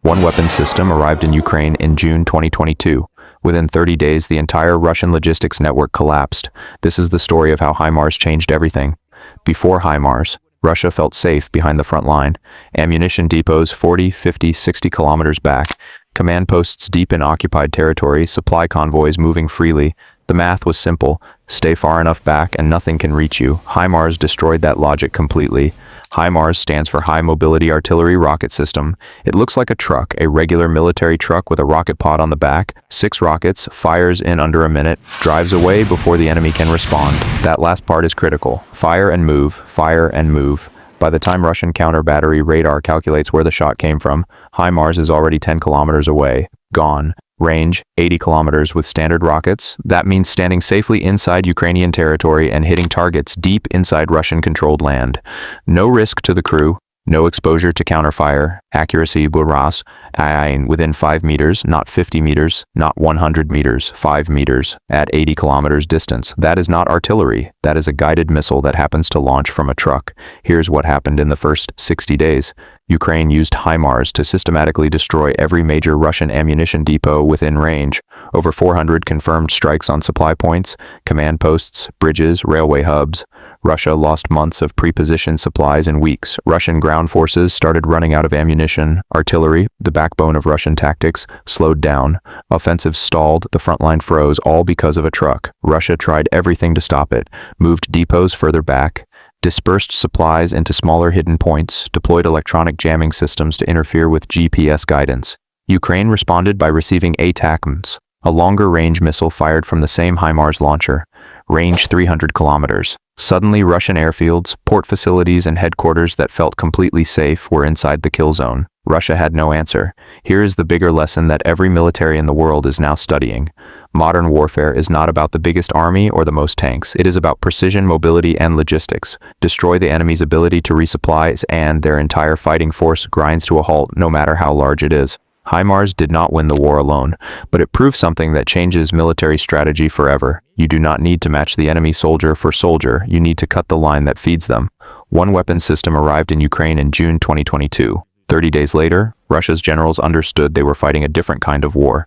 One weapon system arrived in Ukraine in June 2022. Within 30 days, the entire Russian logistics network collapsed. This is the story of how Himars changed everything. Before Himars, Russia felt safe behind the front line. Ammunition depots 40, 50, 60 kilometers back. Command posts deep in occupied territory, supply convoys moving freely. The math was simple. Stay far enough back and nothing can reach you. Himars destroyed that logic completely. Himars stands for High Mobility Artillery Rocket System. It looks like a truck, a regular military truck with a rocket pod on the back. 6 rockets, fires in under a minute, drives away before the enemy can respond. That last part is critical. Fire and move, fire and move. By the time Russian counter-battery radar calculates where the shot came from, Himars is already 10 kilometers away. Gone. Range, 80 kilometers with standard rockets. That means standing safely inside Ukrainian territory and hitting targets deep inside Russian-controlled land. No risk to the crew, no exposure to counterfire. Accuracy, buras, within 5 meters, not 50 meters, not 100 meters, 5 meters, at 80 kilometers distance. That is not artillery. That is a guided missile that happens to launch from a truck. Here's what happened in the first 60 days. Ukraine used Himars to systematically destroy every major Russian ammunition depot within range. Over 400 confirmed strikes on supply points, command posts, bridges, railway hubs. Russia lost months of pre-positioned supplies in weeks. Russian ground forces started running out of ammunition. Artillery, the backbone of Russian tactics, slowed down. Offensives stalled, the front line froze, all because of a truck. Russia tried everything to stop it, moved depots further back, dispersed supplies into smaller hidden points, deployed electronic jamming systems to interfere with GPS guidance. Ukraine responded by receiving ATACMS, a longer-range missile fired from the same Himars launcher. Range 300 kilometers. Suddenly, Russian airfields, port facilities, and headquarters that felt completely safe were inside the kill zone. Russia had no answer. Here is the bigger lesson that every military in the world is now studying. Modern warfare is not about the biggest army or the most tanks. It is about precision, mobility, and logistics. Destroy the enemy's ability to resupply, and their entire fighting force grinds to a halt, no matter how large it is. Himars did not win the war alone, but it proved something that changes military strategy forever. You do not need to match the enemy soldier for soldier. You need to cut the line that feeds them. One weapon system arrived in Ukraine in June 2022. 30 days later, Russia's generals understood they were fighting a different kind of war.